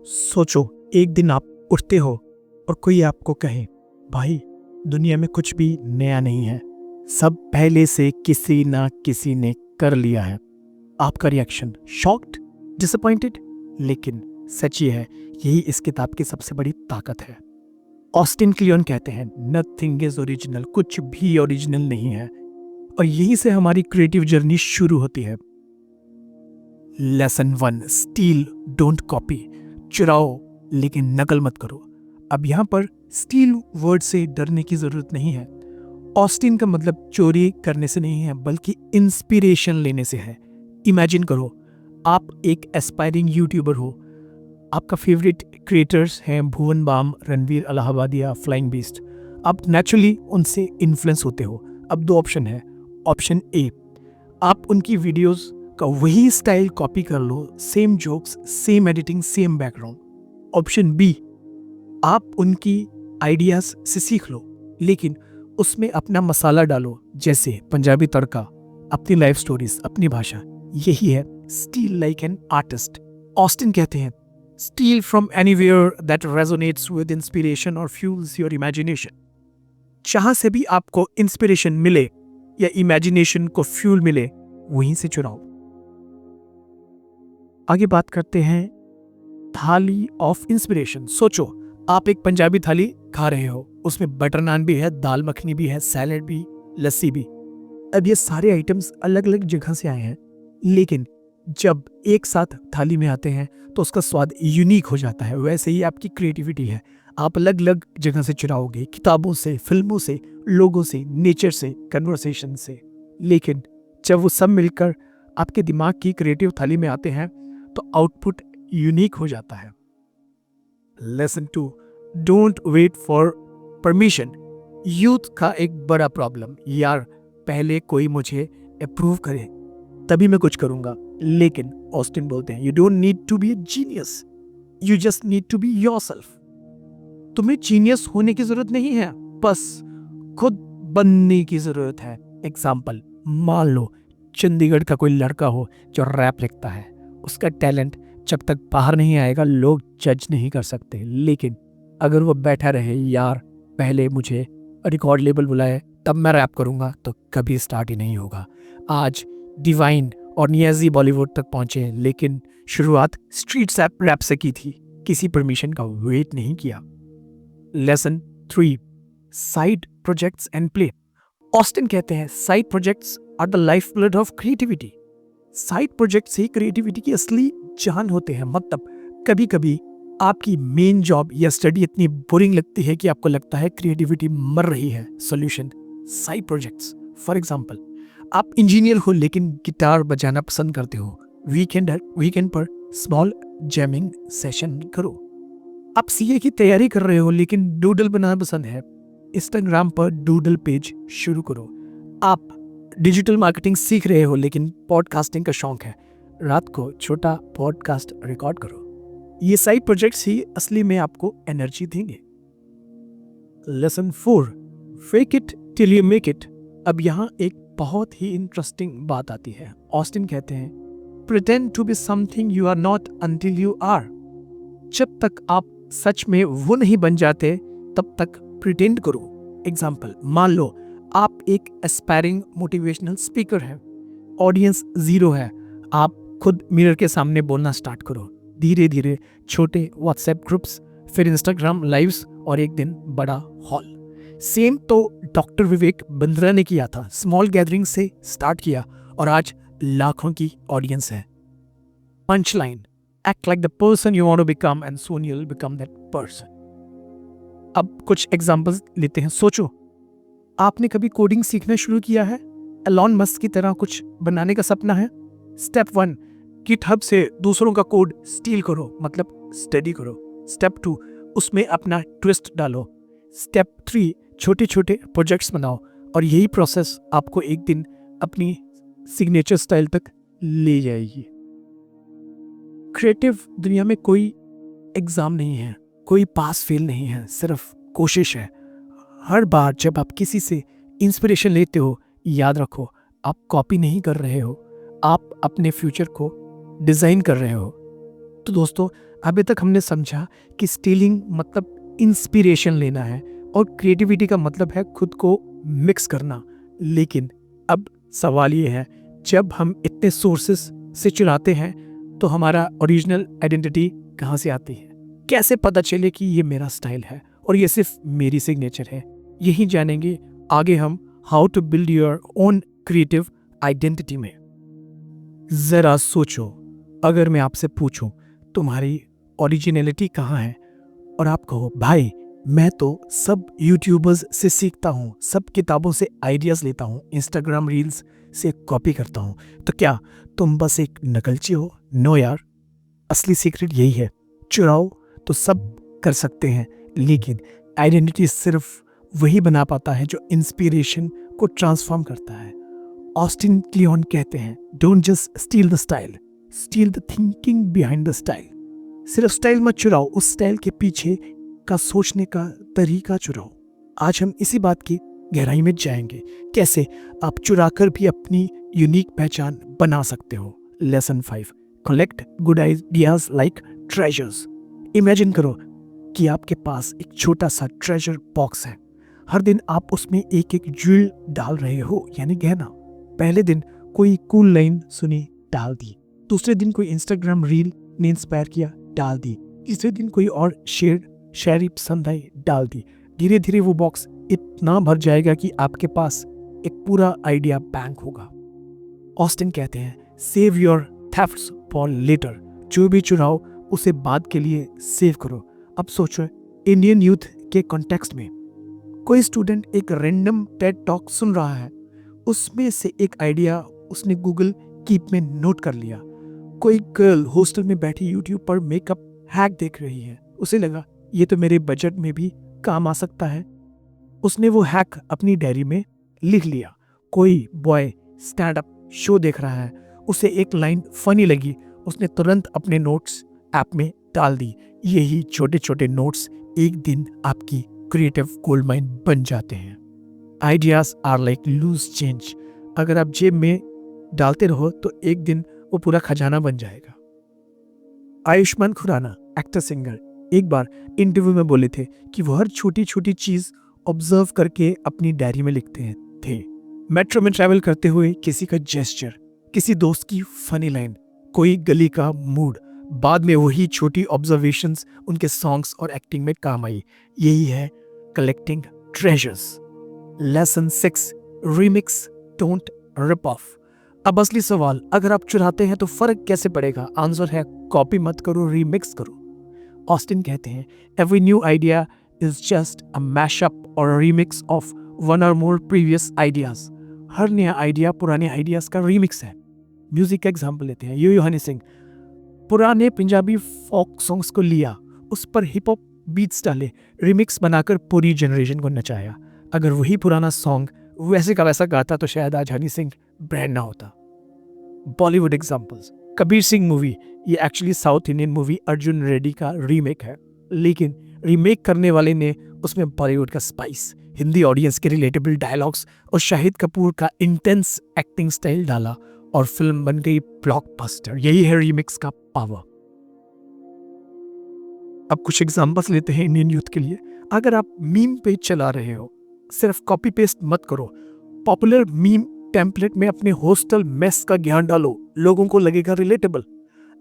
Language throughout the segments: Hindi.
सोचो, एक दिन आप उठते हो और कोई आपको कहे, भाई दुनिया में कुछ भी नया नहीं है, सब पहले से किसी ना किसी ने कर लिया है। आपका रिएक्शन शॉक्ड, डिसअपॉइंटेड? लेकिन सच ये है, यही इस किताब की सबसे बड़ी ताकत है। ऑस्टिन क्लियन कहते हैं, नथिंग इज ओरिजिनल, कुछ भी ओरिजिनल नहीं है। और यहीं से हमारी क्रिएटिव जर्नी शुरू होती है। Lesson 1, steal don't copy. चुराओ लेकिन नकल मत करो। अब यहां पर स्टील वर्ड से डरने की जरूरत नहीं है। ऑस्टिन का मतलब चोरी करने से नहीं है, बल्कि इंस्पिरेशन लेने से है। इमेजिन करो, आप एक एस्पायरिंग यूट्यूबर हो, आपका फेवरेट क्रिएटर्स हैं भुवन बाम, रणवीर अलाहाबादिया, फ्लाइंग बीस्ट। आप नेचुरली उनसे इन्फ्लुएंस होते हो। अब दो ऑप्शन है। ऑप्शन ए, आप उनकी वीडियोस का वही स्टाइल कॉपी कर लो, same jokes, same editing, same background. Option B, आप उनकी आइडियाज से सीख लो, लेकिन उसमें अपना मसाला डालो, जैसे पंजाबी तड़का, अपनी लाइफ स्टोरीज, अपनी भाषा। यही है steel like an artist. Austin कहते हैं, steel from anywhere that resonates with inspiration और फ्यूल्स योर इमेजिनेशन। जहां से भी आपको इंस्पिरेशन मिले या इमेजिनेशन को फ्यूल मिले, वहीं से चुनाव। आगे बात करते हैं थाली ऑफ इंस्पिरेशन। सोचो, आप एक पंजाबी थाली खा रहे हो, उसमें बटर नान भी है, दाल मखनी भी है, सैलेड भी, लस्सी भी। अब ये सारे आइटम्स अलग अलग जगह से आए हैं, लेकिन जब एक साथ थाली में आते हैं तो उसका स्वाद यूनिक हो जाता है। वैसे ही आपकी क्रिएटिविटी है, आप अलग अलग जगह से चुराओगे, किताबों से, फिल्मों से, लोगों से, नेचर से, कन्वर्सेशन से। लेकिन जब वो सब मिलकर आपके दिमाग की क्रिएटिव थाली में आते हैं तो आउटपुट यूनिक हो जाता है। Lesson 2, don't wait for permission. Youth का एक बड़ा प्रॉब्लम, यार पहले कोई मुझे अप्रूव करे तभी मैं कुछ करूंगा। लेकिन ऑस्टिन बोलते हैं, you don't need to be a genius, you just need to be yourself. तुम्हें जीनियस होने की जरूरत नहीं है, बस खुद बनने की जरूरत है। एग्जाम्पल, मान लो चंडीगढ़ का कोई लड़का हो जो रैप लिखता है, उसका टैलेंट जब तक बाहर नहीं आएगा लोग जज नहीं कर सकते। लेकिन अगर वो बैठा रहे, यार पहले मुझे रिकॉर्ड लेबल बुलाए तब मैं रैप करूंगा, तो कभी स्टार्ट ही नहीं होगा। आज डिवाइन और नियाजी बॉलीवुड तक पहुंचे, लेकिन शुरुआत स्ट्रीट रैप से की थी, किसी परमिशन का वेट नहीं किया। Lesson 3, side projects and play. Austin कहते हैं, side projects are the life blood of creativity. Side projects ही क्रिएटिविटी की असली जान होते हैं। मतलब कभी कभी आपकी मेन जॉब या स्टडी इतनी बोरिंग लगती है कि आपको लगता है क्रिएटिविटी मर रही है। Solution, side projects. For example, आप इंजीनियर हो लेकिन गिटार बजाना पसंद करते हो, वीकेंड पर स्मॉल जैमिंग सेशन करो। आप सीए की तैयारी कर रहे हो लेकिन डूडल बनाना पसंद है, इंस्टाग्राम पर डूडल पेज शुरू करो। आप डिजिटल मार्केटिंग सीख रहे हो लेकिन पॉडकास्टिंग का शौक है, रात को छोटा पॉडकास्ट रिकॉर्ड करो। ये साइड प्रोजेक्ट्स ही असली में आपको एनर्जी देंगे। Lesson 4, fake it till you make it. अब यहाँ एक बहुत ही इंटरेस्टिंग बात आती है। ऑस्टिन कहते हैं, pretend to be something you are not until you are. जब तक आप सच में वो नहीं बन जाते तब तक प्रिटेंड करो। एग्जाम्पल, मान लो आप एक एस्पायरिंग मोटिवेशनल स्पीकर हैं, ऑडियंस 0 है, आप खुद मिरर के सामने बोलना स्टार्ट करो। धीरे धीरे छोटे व्हाट्सएप ग्रुप्स, फिर इंस्टाग्राम लाइव्स और एक दिन बड़ा हॉल। सेम तो डॉक्टर विवेक बिंद्रा ने किया था, स्मॉल गैदरिंग से स्टार्ट किया और आज लाखों की ऑडियंस है। Punch line, act like the person you want to become and soon you will become that person. अब कुछ एग्जांपल्स लेते हैं। सोचो, आपने कभी कोडिंग सीखना शुरू किया है, एलॉन मस्क की तरह कुछ बनाने का सपना है। स्टेप 1, गिटहब से दूसरों का कोड स्टील करो, मतलब स्टडी करो। स्टेप 2, उसमें अपना ट्विस्ट डालो। स्टेप 3, छोटे छोटे प्रोजेक्ट्स बनाओ और यही प्रोसेस आपको एक दिन अपनी सिग्नेचर स्टाइल तक ले जाएगी। क्रिएटिव दुनिया में कोई एग्जाम नहीं है, कोई पास फेल नहीं है, सिर्फ कोशिश है। हर बार जब आप किसी से इंस्पिरेशन लेते हो, याद रखो आप कॉपी नहीं कर रहे हो, आप अपने फ्यूचर को डिजाइन कर रहे हो। तो दोस्तों, अभी तक हमने समझा कि स्टीलिंग मतलब इंस्पिरेशन लेना है और क्रिएटिविटी का मतलब है खुद को मिक्स करना। लेकिन अब सवाल ये है, जब हम इतने सोर्सेस से चुराते हैं तो हमारा ओरिजिनल आइडेंटिटी कहाँ से आती है? कैसे पता चले कि ये मेरा स्टाइल है और ये सिर्फ मेरी सिग्नेचर है? यही जानेंगे आगे हम how to build your own creative identity में। जरा सोचो, अगर मैं आपसे पूछूं तुम्हारी ओरिजिनलिटी कहाँ है और आप कहो भाई मैं तो सब यूट्यूबर्स से सीखता हूँ, सब किताबों से आइडियाज लेता हूँ, इंस्टाग्राम रील्स से कॉपी करता हूँ, तो क्या तुम बस एक नकलची हो? नो यार, असली सीक्रेट यही है। चुराओ तो सब कर सकते हैं, लेकिन आइडेंटिटी सिर्फ वही बना पाता है जो इंस्पिरेशन को ट्रांसफॉर्म करता है। ऑस्टिन क्लियोन कहते हैं, don't just steel the style, steel the thinking behind the style. सिर्फ स्टाइल मत चुराओ, उस स्टाइल के पीछे का सोचने का तरीका चुराओ। आज हम इसी बात की गहराई में जाएंगे, कैसे आप चुराकर भी अपनी यूनिक पहचान बना सकते हो। Lesson 5, collect good ideas like treasures. Imagine करो कि आपके पास एक छोटा सा ट्रेजर बॉक्स है। हर दिन आप उसमें एक एक ज्वेल डाल रहे हो, यानी गहना। पहले दिन कोई कूल लाइन सुनी, डाल दी। दूसरे दिन कोई इंस्टाग्राम रील ने इंस्पायर किया, डाल दी। तीसरे दिन कोई और शायरी पसंद आई, डाल दी। धीरे धीरे वो बॉक्स इतना भर जाएगा कि आपके पास एक पूरा आइडिया बैंक होगा। ऑस्टिन कहते हैं, save your thefts for later. जो भी चुराओ उसे बाद के लिए सेव करो। अब सोचो, इंडियन यूथ के कॉन्टेक्स्ट में कोई स्टूडेंट एक रैंडम टेड टॉक सुन रहा है, उसमें से एक आइडिया उसने गूगल कीप में नोट कर लिया। कोई गर्ल हॉस्टल में बैठी यूट्यूब पर मेकअप हैक देख रही है, उसे लगा ये तो मेरे बजट में भी काम आ सकता है। उसने वो हैक अपनी डायरी में लिख लिया। कोई बॉय स्टैंड अप शो देख रहा है, उसे एक लाइन फनी लगी, उसने तुरंत अपने नोट्स ऐप में डाल दी। यही छोटे छोटे नोट्स एक दिन आपकी क्रिएटिव गोल्ड माइन बन जाते हैं। Ideas are like loose change. अगर आप जेब में डालते रहो तो एक दिन वो पूरा खजाना बन जाएगा। आयुष्मान खुराना, एक्टर सिंगर, एक बार इंटरव्यू में बोले थे कि वो हर छोटी छोटी चीज ऑब्जर्व करके अपनी डायरी में लिखते थे। मेट्रो में ट्रैवल करते हुए किसी का जेस्चर, किसी दोस्त की फनी लाइन, कोई गली का मूड, बाद में वही छोटी ऑब्जर्वेशंस उनके सॉन्ग्स और एक्टिंग में काम आई। यही है collecting treasures. Lesson 6, remix, don't rip off. अब असली सवाल, अगर आप चुराते हैं तो फर्क कैसे पड़ेगा? आंसर है, कॉपी मत करो, रीमिक्स करो। ऑस्टिन कहते हैं, every new idea is just a mashup और रीमिक्स ऑफ वन और मोर प्रीवियस आइडियाज। हर नया आइडिया पुराने आइडियाज का रीमिक्स है। म्यूजिक का एग्जाम्पल लेते हैं, यो हनी सिंह पुराने पंजाबी फोक सॉन्ग्स को लिया, उस पर हिप हॉप बीट्स डाले, रिमिक्स बनाकर पूरी जनरेशन को नचाया। अगर वही पुराना सॉन्ग वैसे का वैसा गाता तो शायद आज हनी सिंह ब्रांड ना होता। बॉलीवुड एग्जाम्पल्स, कबीर सिंह मूवी, ये actually south Indian movie Arjun Reddy का रीमेक है, लेकिन रीमेक करने वाले ने उसमें बॉलीवुड का स्पाइस, हिंदी ऑडियंस के रिलेटेबल डायलॉग्स और शाहिद कपूर का इंटेंस एक्टिंग स्टाइल डाला और फिल्म बन गई ब्लॉकबस्टर। यही है रीमिक्स का पावर। अब कुछ एग्जांपल्स लेते हैं इंडियन यूथ के लिए। अगर आप मीम पेज चला रहे हो, सिर्फ कॉपी पेस्ट मत करो, पॉपुलर मीम टेम्पलेट में अपने हॉस्टल मेस का ज्ञान डालो, लोगों को लगेगा रिलेटेबल।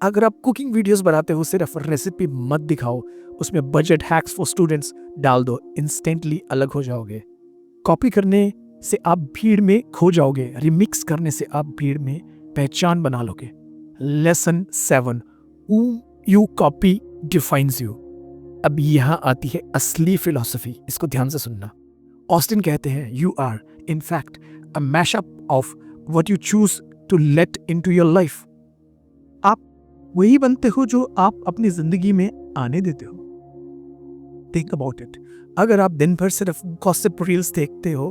अगर आप कुकिंग वीडियोस बनाते हो, सिर्फ रेसिपी मत दिखाओ, उसमें बजट हैक्स फॉर स्टूडेंट्स डाल दो, इंस्टेंटली अलग हो जाओगे। कॉपी करने से आप भीड़ में खो जाओगे, रिमिक्स करने से आप भीड़ में पहचान बना लोगे। Lesson 7, who you copy defines you। अब यहां आती है असली फिलॉसफी, इसको ध्यान से सुनना। ऑस्टिन कहते हैं, you are in fact a mashup of what you choose to let into your life. आप वही बनते हो जो आप अपनी जिंदगी में आने देते हो। Think about it. अगर आप दिन भर सिर्फ गॉसिप रील्स देखते हो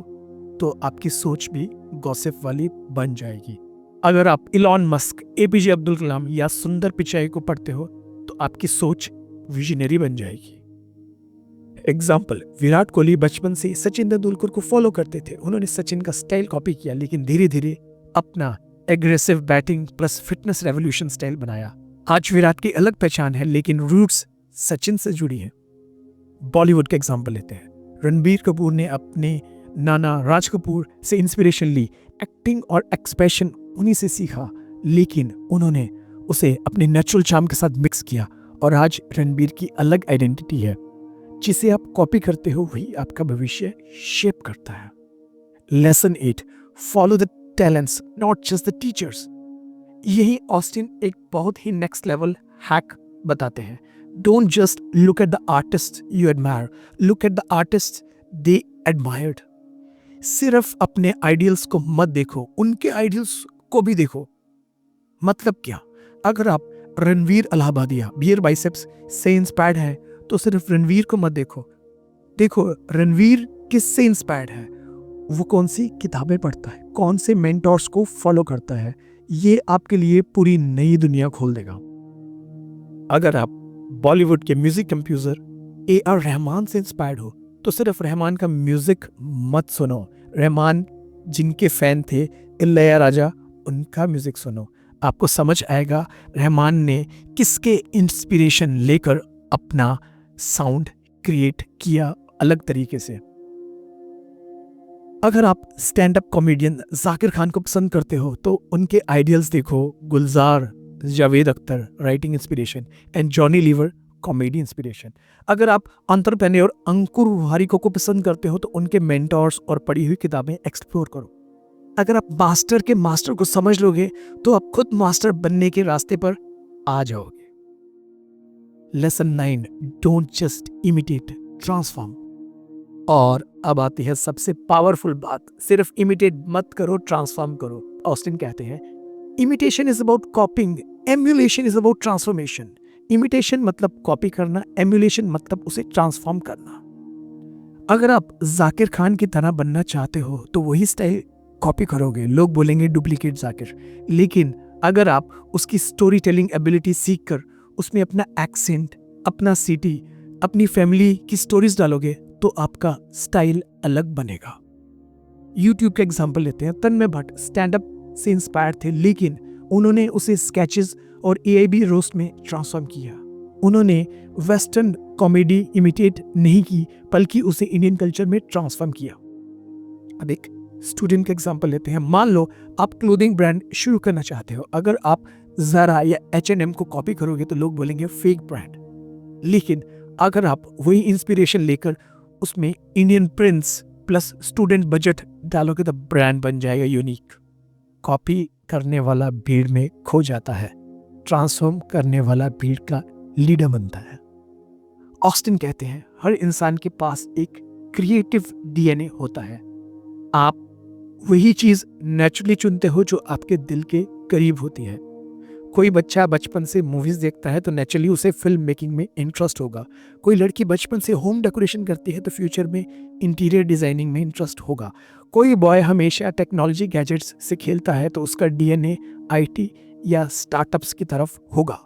तो आपकी सोच भी गॉसिप वाली बन जाएगी। अगर आप Elon Musk, APJ Abdul Kalam या सुंदर पिचाई को पढ़ते हो तो आपकी सोच विजनरी बन जाएगी। एग्जाम्पल, विराट कोहली बचपन से सचिन तेंदुलकर को फॉलो करते थे। उन्होंने सचिन का स्टाइल कॉपी किया, लेकिन धीरे धीरे अपना aggressive batting plus fitness revolution style बनाया। आज विराट की अलग पहचान है, लेकिन रूट्स सचिन से जुड़ी है। बॉलीवुड का एग्जाम्पल लेते हैं। रणबीर कपूर ने अपने नाना राज कपूर से इंस्पिरेशन ली, एक्टिंग और एक्सप्रेशन उन्हीं से सीखा, लेकिन उन्होंने उसे अपने नेचुरल चार्म के साथ मिक्स किया और आज रणबीर की अलग आइडेंटिटी है। जिसे आप कॉपी करते हो वही आपका भविष्य शेप करता है। Lesson 8, follow the talents not just the teachers. यही ऑस्टिन एक बहुत ही नेक्स्ट लेवल हैक बताते हैं। Don't just look at the artist you admire, look at the artist they admired. सिर्फ अपने आइडियल्स को मत देखो, उनके आइडियल्स को भी देखो। मतलब क्या? अगर आप रणवीर अलाहाबादिया बियर बाइसेप्स से इंस्पायर्ड है तो सिर्फ रणवीर को मत देखो, देखो रणवीर किससे इंस्पायर्ड है, वो कौन सी किताबें पढ़ता है, कौन से मेंटोर्स को फॉलो करता है। ये आपके लिए पूरी नई दुनिया खोल देगा। अगर आप बॉलीवुड के म्यूजिक कंपोजर AR रहमान से इंस्पायर्ड हो तो सिर्फ रहमान का म्यूजिक मत सुनो, रहमान जिनके फैन थे इलैयाराजा, उनका म्यूजिक सुनो। आपको समझ आएगा रहमान ने किसके इंस्पिरेशन लेकर अपना साउंड क्रिएट किया अलग तरीके से। अगर आप stand up comedian Zakir Khan को पसंद करते हो तो उनके आइडियल्स देखो, Gulzar, Javed Akhtar writing inspiration and Johnny Lever comedy inspiration. अगर आप एंटरप्रेन्योर अंकुर वारिको को पसंद करते हो तो उनके मेंटोर्स और पढ़ी हुई किताबें एक्सप्लोर करो। अगर आप मास्टर के मास्टर को समझ लोगे तो आप खुद मास्टर बनने के रास्ते पर आ जाओगे। Lesson 9, don't just imitate, transform. और अब आती है सबसे पावरफुल बात, सिर्फ इमिटेट मत करो, ट्रांसफॉर्म करो। ऑस्टिन कहते हैं imitation is about कॉपिंग, emulation is about transformation. Imitation मतलब कॉपी करना, एम्यूलेशन मतलब उसे ट्रांसफॉर्म करना। अगर आप जाकिर खान की तरह बनना चाहते हो तो वही स्टाइल कॉपी करोगे, लोग बोलेंगे डुप्लीकेट जाकिर। लेकिन अगर आप उसकी स्टोरी टेलिंग एबिलिटी सीख कर उसमें अपना एक्सेंट, अपना सिटी, अपनी फैमिली की स्टोरीज डालोगे तो आपका स्टाइल अलग बनेगा। यूट्यूब का एग्जाम्पल लेते हैं। तन्मय भट्ट स्टैंड अप से इंस्पायर थे, लेकिन उन्होंने उसे स्केचेस और AIB रोस्ट में ट्रांसफॉर्म किया। उन्होंने वेस्टर्न कॉमेडी इमिटेट नहीं की, बल्कि उसे इंडियन कल्चर में ट्रांसफॉर्म किया। अब एक स्टूडेंट का एग्जाम्पल लेते हैं। मान लो आप क्लोथिंग ब्रांड शुरू करना चाहते हो। अगर आप ज़ारा या H&M को कॉपी करोगे तो लोग बोलेंगे फेक ब्रांड। लेकिन अगर आप वही इंस्पिरेशन लेकर उसमें Indian prints plus student budget डालोगे तो ब्रांड बन जाएगा यूनिक। कॉपी करने वाला भीड़ में खो जाता है, ट्रांसफॉर्म करने वाला भीड़ का लीडर बनता है। ऑस्टिन कहते हैं हर इंसान के पास एक क्रिएटिव DNA होता है। आप वही चीज नेचुरली चुनते हो जो आपके दिल के करीब होती है। कोई बच्चा बचपन से मूवीज देखता है तो नेचुरली उसे फिल्म मेकिंग में इंटरेस्ट होगा। कोई लड़की बचपन से होम डेकोरेशन करती है तो फ्यूचर में इंटीरियर डिजाइनिंग में इंटरेस्ट होगा। कोई बॉय हमेशा टेक्नोलॉजी गैजेट्स से खेलता है तो उसका DNA IT या स्टार्टअप्स की तरफ होगा।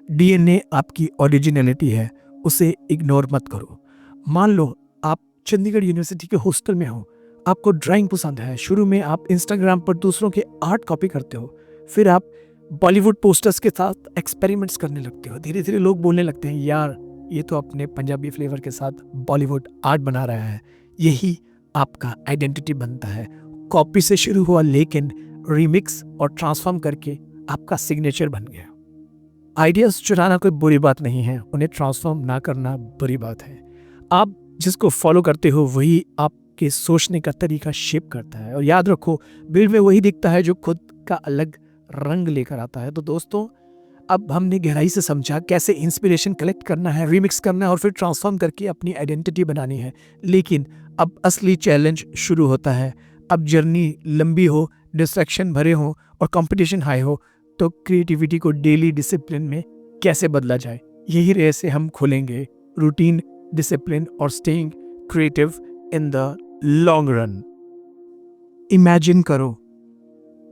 DNA आपकी ओरिजिनलिटी है, उसे इग्नोर मत करो। मान लो आप चंडीगढ़ यूनिवर्सिटी के हॉस्टल में हो, आपको ड्राइंग पसंद है। शुरू में आप इंस्टाग्राम पर दूसरों के आर्ट कॉपी करते हो, फिर आप बॉलीवुड पोस्टर्स के साथ एक्सपेरिमेंट्स करने लगते हो। धीरे धीरे लोग बोलने लगते हैं यार ये तो अपने पंजाबी फ्लेवर के साथ बॉलीवुड आर्ट बना रहा है। यही आपका आइडेंटिटी बनता है। कॉपी से शुरू हुआ लेकिन रीमिक्स और ट्रांसफॉर्म करके आपका सिग्नेचर बन गया। आइडियाज चुराना कोई बुरी बात नहीं है, उन्हें ट्रांसफॉर्म ना करना बुरी बात है। आप जिसको फॉलो करते हो वही आपके सोचने का तरीका शेप करता है। और याद रखो भीड़ में वही दिखता है जो खुद का अलग रंग लेकर आता है। तो दोस्तों अब हमने गहराई से समझा कैसे इंस्पिरेशन कलेक्ट करना है, रिमिक्स करना है और फिर ट्रांसफॉर्म करके अपनी आइडेंटिटी बनानी है। लेकिन अब असली चैलेंज शुरू होता है। अब जर्नी लंबी हो, डिस्ट्रैक्शन भरे हो और कंपटीशन हाई हो तो क्रिएटिविटी को डेली डिसिप्लिन में कैसे बदला जाए, यही रहस्य हम खोलेंगे। रूटीन, डिसिप्लिन और staying creative in the long run. Imagine करो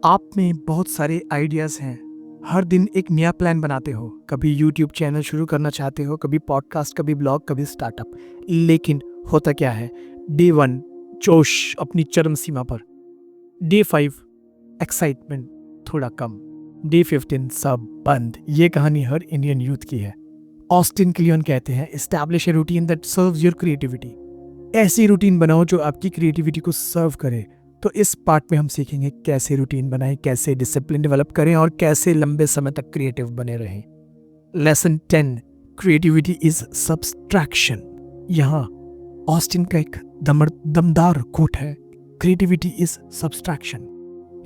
आप में बहुत सारे आइडियाज हैं, हर दिन एक नया प्लान बनाते हो। कभी यूट्यूब चैनल शुरू करना चाहते हो, कभी पॉडकास्ट, कभी ब्लॉग, कभी स्टार्टअप। लेकिन होता क्या है, डे 1 जोश अपनी चरम सीमा पर, डे 5 एक्साइटमेंट थोड़ा कम, डे 15 सब बंद। ये कहानी हर इंडियन यूथ की है। ऑस्टिन क्लियन कहते हैं, establish a routine that serves your creativity. ऐसी रूटीन बनाओ जो आपकी क्रिएटिविटी को सर्व करे। तो इस पार्ट में हम सीखेंगे कैसे रूटीन बनाएं, कैसे डिसिप्लिन डेवलप करें और कैसे लंबे समय तक क्रिएटिव बने रहें। Lesson 10, creativity is subtraction. यहाँ ऑस्टिन का एक दमदार कोट है, क्रिएटिविटी इज सब्सट्रैक्शन।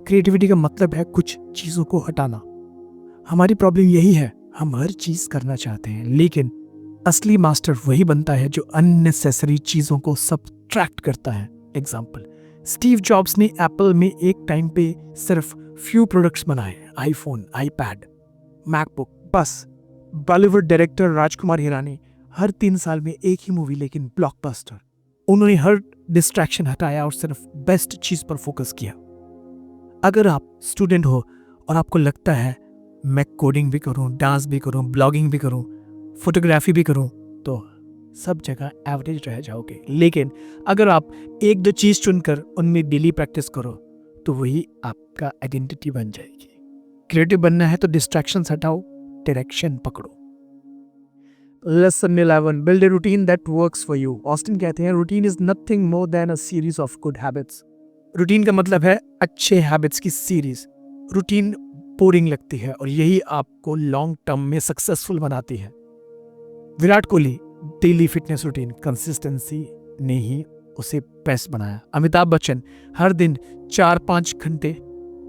क्रिएटिविटी का मतलब है कुछ चीजों को हटाना। हमारी प्रॉब्लम यही है, हम हर चीज करना चाहते हैं, लेकिन असली मास्टर वही बनता है जो अननेसेसरी चीजों को सब्ट्रैक्ट करता है। एग्जाम्पल, स्टीव जॉब्स ने एप्पल में एक टाइम पे सिर्फ फ्यू प्रोडक्ट्स बनाए, आईफोन, आईपैड, मैकबुक, बस। बॉलीवुड डायरेक्टर राजकुमार हिरानी हर 3 साल में एक ही मूवी, लेकिन ब्लॉकबस्टर। उन्होंने हर डिस्ट्रैक्शन हटाया और सिर्फ बेस्ट चीज पर फोकस किया। अगर आप स्टूडेंट हो और आपको लगता है मैं कोडिंग भी करूं, डांस भी करूं, ब्लॉगिंग भी करूं, फोटोग्राफी भी करूं, तो सब जगह एवरेज रह जाओगे। लेकिन अगर आप एक दो चीज चुनकर उनमें डेली प्रैक्टिस करो तो वही आपका आइडेंटिटी बन जाएगी। क्रिएटिव बनना है तो डिस्ट्रैक्शंस हटाओ, डायरेक्शन पकड़ो। Lesson 11, build a routine that works for you. Austin कहते हैं, routine is nothing more than a series of good habits. Routine का मतलब है अच्छे हैबिट्स की सीरीज। रूटीन बोरिंग लगती है और यही आपको लॉन्ग टर्म में सक्सेसफुल बनाती है। Virat Kohli daily fitness routine, consistency ने ही उसे बेस्ट बनाया। अमिताभ बच्चन हर दिन 4-5 घंटे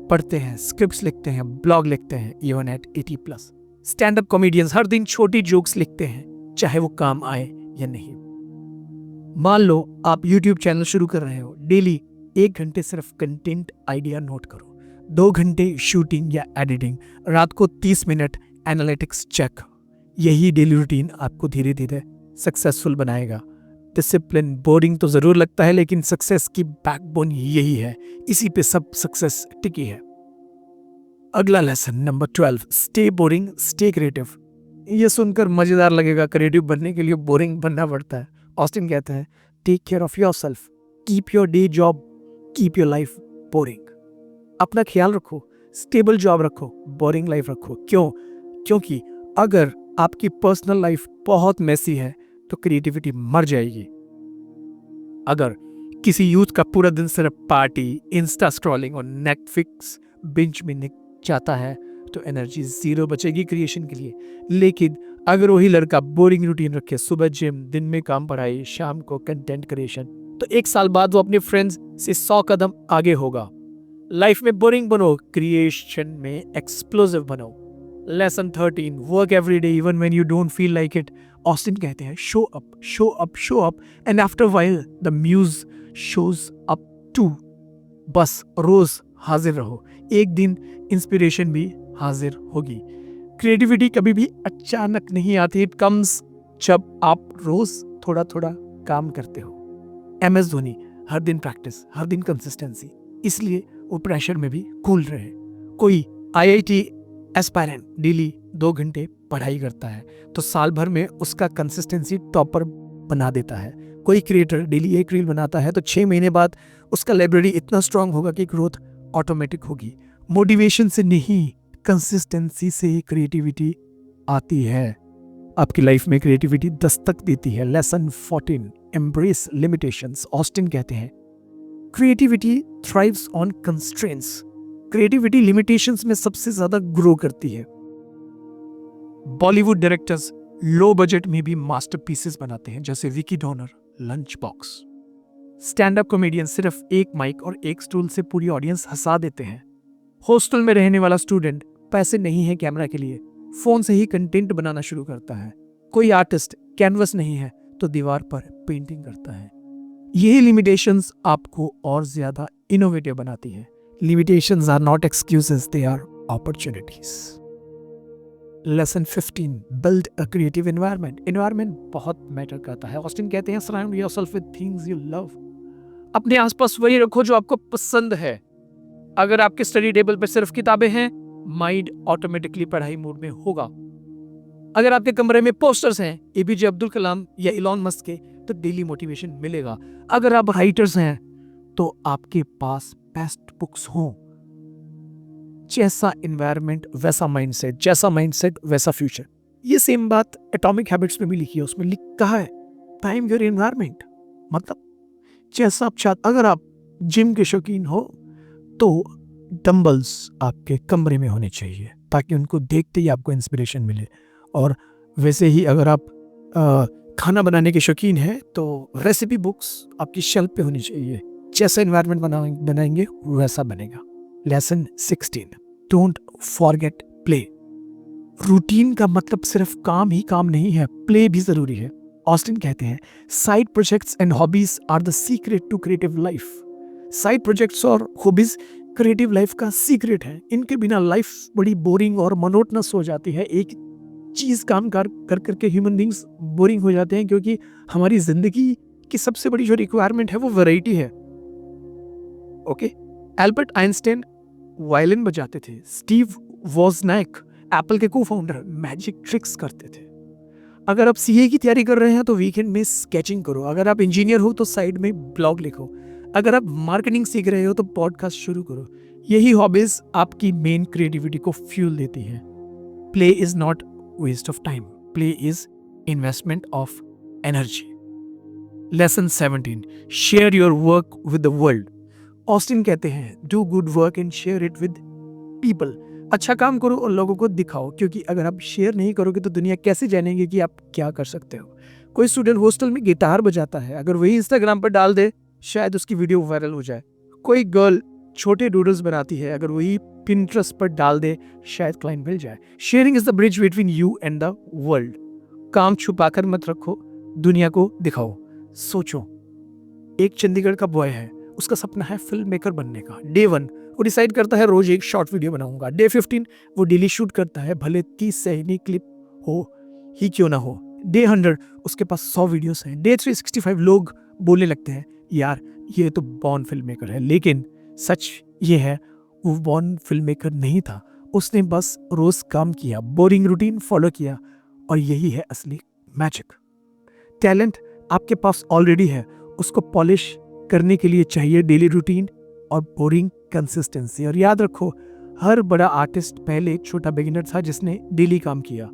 पढ़ते हैं, स्क्रिप्ट्स लिखते हैं, ब्लॉग लिखते हैं, even at 80+। Stand up comedians हर दिन छोटी जोक्स लिखते हैं, चाहे वो काम आए या नहीं। मान लो आप यूट्यूब चैनल शुरू कर रहे हो, डेली 1 घंटे सिर्फ कंटेंट आइडिया नोट करो, 2 घंटे शूटिंग या एडिटिंग, रात को 30 मिनट एनालिटिक्स चेक। यही डेली रूटीन आपको धीरे धीरे सक्सेसफुल बनाएगा। डिसिप्लिन बोरिंग तो जरूर लगता है, लेकिन सक्सेस की बैकबोन यही है, इसी पे सब सक्सेस टिकी है। अगला lesson number 12, stay boring stay creative. ये सुनकर मजेदार लगेगा, क्रिएटिव बनने के लिए बोरिंग बनना पड़ता है। ऑस्टिन कहते हैं, take care of yourself, keep your day job, keep your life boring. अपना ख्याल रखो, स्टेबल जॉब रखो, बोरिंग लाइफ रखो। क्यों? क्योंकि अगर आपकी पर्सनल लाइफ बहुत मेसी है तो क्रिएटिविटी मर जाएगी। अगर किसी यूथ का पूरा दिन सिर्फ पार्टी, इंस्टा स्क्रॉलिंग और नेटफ्लिक्स बिंज में निकल जाता है तो एनर्जी 0 बचेगी क्रिएशन के लिए। लेकिन अगर वही लड़का बोरिंग रूटीन रखे, सुबह जिम, दिन में काम, पढ़ाई, शाम को कंटेंट क्रिएशन, तो 1 साल बाद वो अपने फ्रेंड्स से 100 कदम आगे होगा। लाइफ में बोरिंग बनो, क्रिएशन में एक्सप्लोसिव बनो। Lesson 13, work every day even when you don't feel like it. Austin कहते हैं, show up, show up, show up and after while the muse shows up too. बस रोज हाजिर रहो, एक दिन इंस्पिरेशन भी हाजिर होगी। क्रिएटिविटी कभी भी अचानक नहीं आती, इट कम्स जब आप रोज थोड़ा थोड़ा काम करते हो। MS धोनी हर दिन प्रैक्टिस, हर दिन कंसिस्टेंसी, इसलिए वो प्रेशर में भी कूल रहे। कोई IIT एस्पायरेंट डेली 2 घंटे पढ़ाई करता है तो साल भर में उसका कंसिस्टेंसी टॉपर बना देता है। कोई क्रिएटर डेली 1 रील बनाता है तो 6 महीने बाद उसका लाइब्रेरी इतना स्ट्रांग होगा कि ग्रोथ ऑटोमेटिक होगी। मोटिवेशन से नहीं, कंसिस्टेंसी से क्रिएटिविटी आती है। आपकी लाइफ में क्रिएटिविटी दस्तक देती है। Lesson 14, embrace limitations. ऑस्टिन कहते हैं, creativity thrives on constraints. Creativity limitations में सबसे ज्यादा ग्रो करती है। बॉलीवुड डायरेक्टर्स लो बजट में भी मास्टरपीसेस बनाते हैं, जैसे Vicky Donner, lunch box. Stand up comedian सिर्फ 1 माइक और 1 स्टूल से पूरी ऑडियंस हंसा देते हैं। हॉस्टल में रहने वाला स्टूडेंट पैसे नहीं है कैमरा के लिए, फोन से ही कंटेंट बनाना शुरू करता है। कोई आर्टिस्ट कैनवस नहीं है तो दीवार पर पेंटिंग करता है। यही लिमिटेशंस आपको और ज्यादा इनोवेटिव बनाती है। Limitations are not excuses, they are opportunities. Lesson 15, build a creative environment. Environment बहुत मैटर करता है। ऑस्टिन कहते हैं, surround yourself with things you love. अपने आसपास वही रखो जो आपको पसंद है। अगर आपके स्टडी टेबल पर सिर्फ किताबें हैं, माइंड ऑटोमेटिकली पढ़ाई मोड में होगा। अगर आपके कमरे में पोस्टर्स हैं APJ अब्दुल कलाम या इलॉन मस्क के, तो डेली मोटिवेशन मिलेगा। अगर आप राइटर्स हैं तो आपके पास बेस्ट बुक्स हों। जैसा इन्वायरमेंट वैसा माइंडसेट, जैसा माइंडसेट वैसा फ्यूचर। ये सेम बात एटॉमिक हैबिट्स में भी लिखी है, उसमें कहा है टाइम योर एनवायरमेंट। मतलब जैसा आप चाहते, अगर आप जिम के शौकीन हो तो डंबल्स आपके कमरे में होने चाहिए ताकि उनको देखते ही आपको इंस्पिरेशन मिले। और वैसे ही अगर आप खाना बनाने के शौकीन हैं तो रेसिपी बुक्स आपकी शेल्फ पे होनी चाहिए। जैसा एनवायरनमेंट बनाएंगे वैसा बनेगा। Lesson 16, don't forget play. Routine का मतलब सिर्फ काम ही काम नहीं है, प्ले भी जरूरी है। ऑस्टिन कहते हैं side projects and hobbies are the secret to creative life. Side projects और हॉबीज क्रिएटिव लाइफ का सीक्रेट है। इनके बिना लाइफ बड़ी बोरिंग और मोनोटनस हो जाती है। एक चीज काम कर करके ह्यूमन बींग्स बोरिंग हो जाते हैं, क्योंकि हमारी जिंदगी की सबसे बड़ी जो रिक्वायरमेंट है वो वैरायटी है। ओके, एल्बर्ट आइंस्टाइन वायलिन बजाते थे। स्टीव वोजनियाक एप्पल के को फाउंडर मैजिक ट्रिक्स करते थे। अगर आप सीए की तैयारी कर रहे हैं तो वीकेंड में स्केचिंग करो। अगर आप इंजीनियर हो तो साइड में ब्लॉग लिखो। अगर आप मार्केटिंग सीख रहे हो तो पॉडकास्ट शुरू करो। यही हॉबीज आपकी मेन क्रिएटिविटी को फ्यूल देती है। Play is not waste of time, play is investment of energy. Lesson 17, share your work with the world. Austin कहते हैं do good work and share it with people. अच्छा काम करो और लोगों को दिखाओ, क्योंकि अगर आप शेयर नहीं करोगे तो दुनिया कैसे जानेगी कि आप क्या कर सकते हो। कोई स्टूडेंट हॉस्टल में गिटार बजाता है, अगर वही इंस्टाग्राम पर डाल दे शायद उसकी वीडियो वायरल हो जाए। कोई गर्ल छोटे डूडल्स बनाती है, अगर वही पिंटरेस्ट पर डाल दे शायद क्लाइंट मिल जाए। Sharing is the bridge between you and the world. काम छुपाकर मत रखो, दुनिया को दिखाओ। सोचो, एक चंडीगढ़ का बॉय है, उसका सपना है फिल्म मेकर बनने का। डे 1 वो डिसाइड करता है रोज एक शॉर्ट वीडियो बनाऊंगा। डे 15 वो डेली शूट करता है, भले 30 सेकंड क्लिप हो ही क्यों ना हो। डे 100 उसके पास 100 वीडियोस हैं। डे 365 लोग बोलने लगते हैं यार ये तो बॉर्न फिल्म मेकर है, लेकिन सच ये है वो बॉर्न फिल्म मेकर नहीं था, उसने बस रोज काम किया, बोरिंग रूटीन फॉलो किया, और यही है असली मैजिक। टैलेंट आपके पास ऑलरेडी है, उसको पॉलिश करने के लिए चाहिए डेली रूटीन और बोरिंग कंसिस्टेंसी। और याद रखो, हर बड़ा आर्टिस्ट पहले एक छोटा बिगिनर था जिसने डेली काम किया।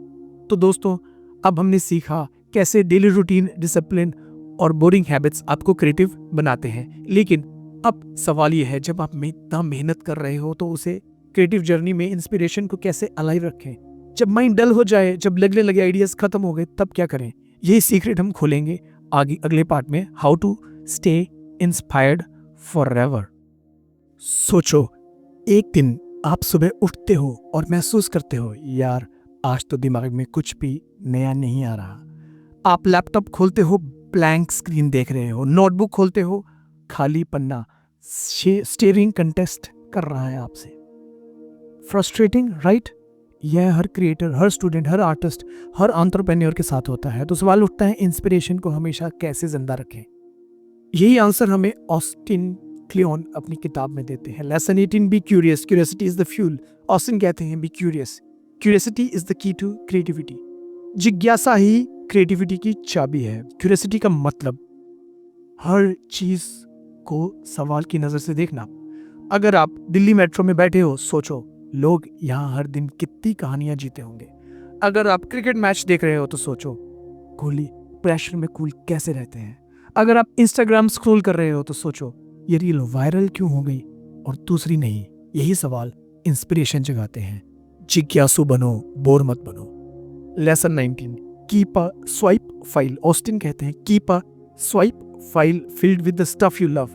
तो दोस्तों, अब हमने सीखा कैसे डेली रूटीन, डिसिप्लिन और बोरिंग हैबिट्स आपको क्रिएटिव बनाते हैं। लेकिन अब सवाल यह है, जब आप इतना मेहनत कर रहे हो तो उसे क्रिएटिव जर्नी में इंस्पिरेशन को कैसे अलाइव रखें। जब माइंड डल हो जाए, जब लगने लगे आइडियाज खत्म हो गए, तब क्या करें? यही सीक्रेट हम खोलेंगे आगे अगले पार्ट में, how to stay inspired forever. सोचो, एक दिन आप सुबह उठते हो और महसूस करते हो यार आज तो दिमाग में कुछ भी नया नहीं आ रहा। आप लैपटॉप खोलते हो, ब्लैंक स्क्रीन देख रहे हो। नोटबुक खोलते हो, खाली पन्ना स्टेरिंग कंटेस्ट कर रहा है आपसे। Frustrating, right? यह हर क्रिएटर, हर स्टूडेंट, हर आर्टिस्ट, हर एंटरप्रेन्योर के साथ होता है। तो सवाल उठता है, इंस्पिरेशन को हमेशा कैसे जिंदा रखें? यही आंसर हमें ऑस्टिन क्लियोन अपनी किताब में देते हैं। Lesson 18, be curious, curiosity is the fuel. Austin कहते हैं be curious, curiosity is the key to creativity. जिज्ञासा ही क्रिएटिविटी की चाबी है। क्यूरियोसिटी का मतलब हर चीज को सवाल की नजर से देखना। अगर आप दिल्ली मेट्रो में बैठे हो, सोचो लोग यहाँ हर दिन कितनी कहानियां जीते होंगे। अगर आप क्रिकेट मैच देख रहे हो तो सोचो कोहली प्रेशर में कूल कैसे रहते हैं। अगर आप इंस्टाग्राम स्क्रॉल कर रहे हो तो सोचो ये रील वायरल क्यों हो गई और दूसरी नहीं। यही सवाल इंस्पिरेशन जगाते हैं। जिज्ञासु बनो, बोर मत बनो। Lesson 19, keep a swipe file. Austin कहते हैं keep a swipe file filled with the stuff you love.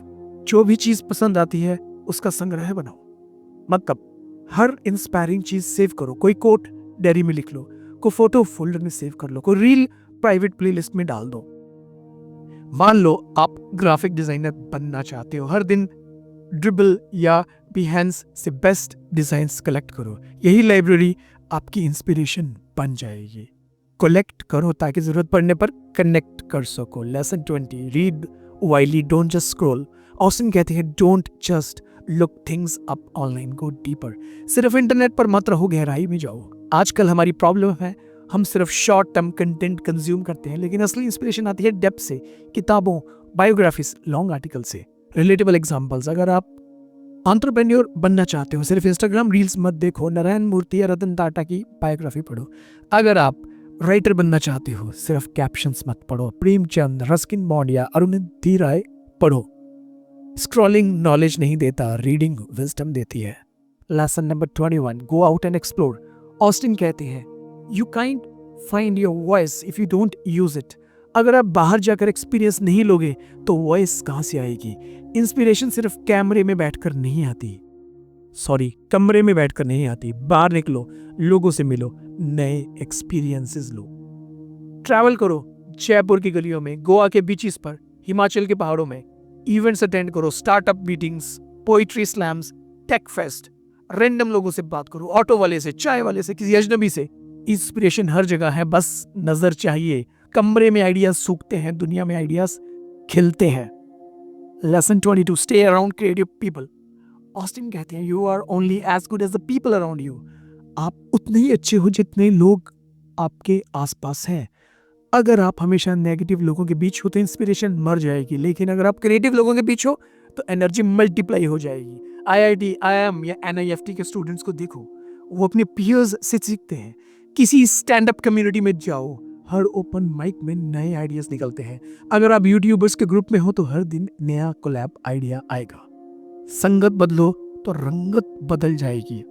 जो भी चीज पसंद आती है उसका संग्रह बनाओ। मतलब हर इंस्पायरिंग चीज सेव करो। कोई कोट डायरी में लिख लो, कोई फोटो फोल्डर में सेव कर लो, कोई रील प्राइवेट प्लेलिस्ट में डाल दो। मान लो आप ग्राफिक डिजाइनर बनना चाहते हो, हर दिन ड्रिबल या बिहेंस से बेस्ट डिजाइन्स कलेक्ट करो। यही लाइब्रेरी आपकी इंस्पिरेशन बन जाएगी। कलेक्ट करो ताकि जरूरत पड़ने पर कनेक्ट कर सको। Lesson 20, read widely, don't just scroll. Austin कहते हैं don't just look things up online, go deeper. सिर्फ इंटरनेट पर मत रहो, गहराई में जाओ। आजकल हमारी प्रॉब्लम है हम सिर्फ शॉर्ट टर्म कंटेंट कंज्यूम करते हैं, लेकिन असली इंस्पिरेशन आती है डेप्थ से, किताबों, बायोग्राफीज, लॉन्ग आर्टिकल से, रिलेटेबल एग्जांपल्स। अगर आप एंटरप्रेन्योर बनना चाहते हो, सिर्फ इंस्टाग्राम रील्स मत देखो, नारायण मूर्ति या रतन टाटा की बायोग्राफी पढ़ो। अगर आप राइटर बनना चाहते हो, सिर्फ कैप्शंस मत पढ़ो, प्रेमचंद, रस्किन बॉन्ड या अरुंधति राय पढ़ो। स्क्रॉलिंग नॉलेज नहीं देता, रीडिंग विजडम देती है। Lesson number 21, go out and explore. Austin कहते हैं you can't find your voice if you don't use it. अगर आप बाहर जाकर एक्सपीरियंस नहीं लोगे तो वॉइस कहां से आएगी? इंस्पिरेशन सिर्फ कैमरे में बैठकर नहीं आती, कमरे में बैठकर नहीं आती। बाहर निकलो, लोगों से मिलो, नए एक्सपीरियंसेस लो। ट्रैवल करो, जयपुर की गलियों में, गोवा के बीचेस पर, हिमाचल के पहाड़ों में। इवेंट्स अटेंड करो, startup meetings, poetry slams, tech fest. Random लोगों से बात करो, ऑटो वाले से, चाय वाले से, किसी अजनबी से। इंस्पिरेशन हर जगह है, बस नजर चाहिए। कमरे में आइडियाज सूखते हैं, दुनिया में आइडियाज खिलते हैं। Lesson 22, stay around creative people. Austin कहते हैं you are only as good as the people around you. आप उतने ही अच्छे हो जितने लोग आपके आसपास हैं। अगर आप हमेशा नेगेटिव लोगों के बीच हो तो इंस्पिरेशन मर जाएगी, लेकिन अगर आप क्रिएटिव लोगों के बीच हो तो एनर्जी मल्टीप्लाई हो जाएगी। IIT, IIM या NIFT के स्टूडेंट्स को देखो, वो अपने पीयर्स से सीखते हैं। किसी स्टैंड अप कम्युनिटी में जाओ, हर ओपन माइक में नए आइडियाज निकलते हैं। अगर आप यूट्यूबर्स के ग्रुप में हो तो हर दिन नया कोलैब आइडिया आएगा। संगत बदलो तो रंगत बदल जाएगी।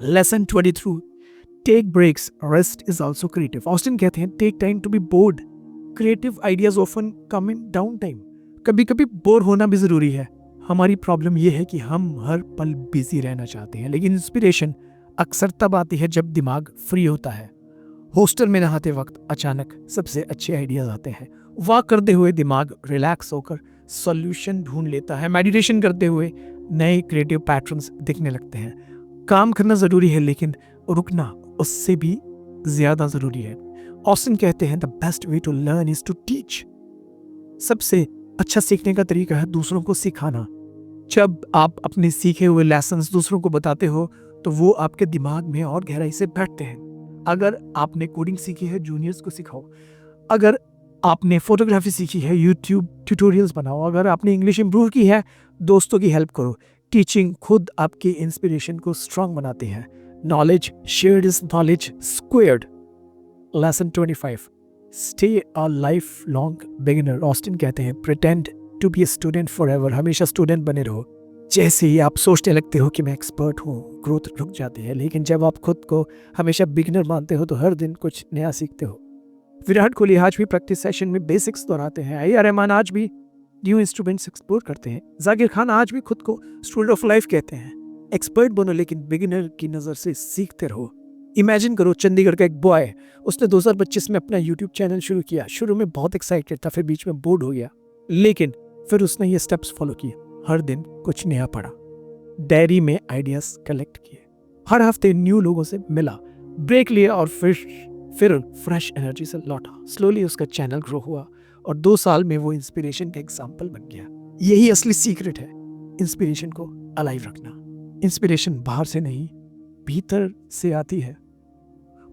Lesson 23, take breaks, rest is also creative. Austin कहते हैं take time to be bored, creative ideas often come in down time. कभी कभी बोर होना भी जरूरी है। हमारी प्रॉब्लम यह है कि हम हर पल बिजी रहना चाहते हैं, लेकिन इंस्पिरेशन अक्सर तब आती है जब दिमाग फ्री होता है। हॉस्टल में नहाते वक्त अचानक सबसे अच्छे आइडियाज आते हैं। वॉक करते हुए दिमाग रिलैक्स होकर सॉल्यूशन ढूंढ लेता है। मेडिटेशन करते हुए नए क्रिएटिव पैटर्न्स दिखने लगते हैं। काम करना जरूरी है, लेकिन रुकना उससे भी ज्यादा जरूरी है। ऑस्टिन कहते हैं the best way to learn is to teach. सबसे अच्छा सीखने का तरीका है दूसरों को सिखाना। जब आप अपने सीखे हुए लेसन्स दूसरों को बताते हो तो वो आपके दिमाग में और गहराई से बैठते हैं। अगर आपने कोडिंग सीखी है, जूनियर्स को सिखाओ। अगर आपने फोटोग्राफी सीखी है, यूट्यूब ट्यूटोरियल्स बनाओ। अगर आपने इंग्लिश इंप्रूव की है, दोस्तों की हेल्प करो। टीचिंग खुद आपकी इंस्पिरेशन को स्ट्रांग बनाती है। Knowledge shared is knowledge squared. Lesson 25, stay a life long beginner. Austin कहते हैं pretend to be a student forever. हमेशा स्टूडेंट बने रहो। जैसे ही आप सोचने लगते हो कि मैं एक्सपर्ट हूँ, ग्रोथ रुक जाती है। लेकिन जब आप खुद को हमेशा बिगिनर मानते हो तो हर दिन कुछ नया सीखते हो। विराट कोहली आज भी प्रैक्टिस सेशन में बेसिक्स दोहराते हैं। AR रहमान आज भी न्यू इंस्ट्रूमेंट्स एक्सप्लोर करते हैं। जाकिर खान आज भी खुद को स्टूडेंट ऑफ लाइफ कहते हैं। एक्सपर्ट बनो, लेकिन बिगिनर की नज़र से सीखते रहो। इमेजिन करो चंडीगढ़ का एक बॉय, उसने 2025 में अपना यूट्यूब चैनल शुरू किया। शुरू में बहुत एक्साइटेड था, फिर बीच में बोर्ड हो गया, लेकिन फिर उसने ये स्टेप्स फॉलो किए। हर दिन कुछ नया पढ़ा, डायरी में आइडियाज कलेक्ट किए, हर हफ्ते न्यू लोगों से मिला, ब्रेक लिया और फिर फ्रेश एनर्जी से लौटा। स्लोली उसका चैनल ग्रो हुआ और 2 साल में वो इंस्पिरेशन का एग्जाम्पल बन गया। यही असली सीक्रेट है, इंस्पिरेशन को अलाइव रखना। इंस्पिरेशन बाहर से नहीं, भीतर से आती है।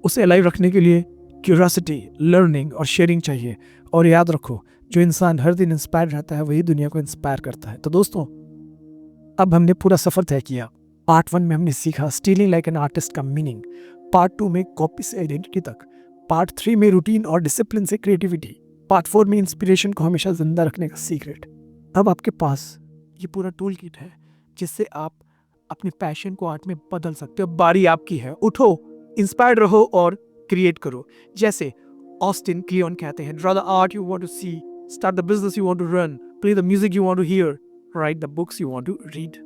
उसे अलाइव रखने के लिए क्यूरियोसिटी, लर्निंग और शेयरिंग चाहिए। और याद रखो, जो इंसान हर दिन इंस्पायर रहता है वही दुनिया को इंस्पायर करता है। तो दोस्तों, अब हमने पूरा सफर तय किया। पार्ट 1 में हमने सीखा स्टीलिंग लाइक एन आर्टिस्ट का मीनिंग, पार्ट 2 में कॉपी से आइडेंटिटी तक, पार्ट 3 में रूटीन और डिसिप्लिन से क्रिएटिविटी, पार्ट 4 में इंस्पिरेशन को हमेशा जिंदा रखने का सीक्रेट। अब आपके पास ये पूरा टूल किट है जिससे आप अपने पैशन को आर्ट में बदल सकते हो। बारी आपकी है, उठो, इंस्पायर्ड रहो और क्रिएट करो। जैसे ऑस्टिन क्लियोन कहते हैं, draw the art you want to see, start the business you want to run, play the music you want to hear, write the books you want to read.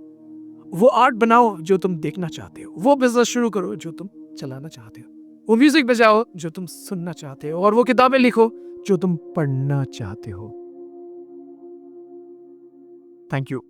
वो आर्ट बनाओ जो तुम देखना चाहते हो, वो बिजनेस शुरू करो जो तुम चलाना चाहते हो, वो म्यूजिक बजाओ जो तुम सुनना चाहते हो, और वो किताबें लिखो जो तुम पढ़ना चाहते हो। Thank you.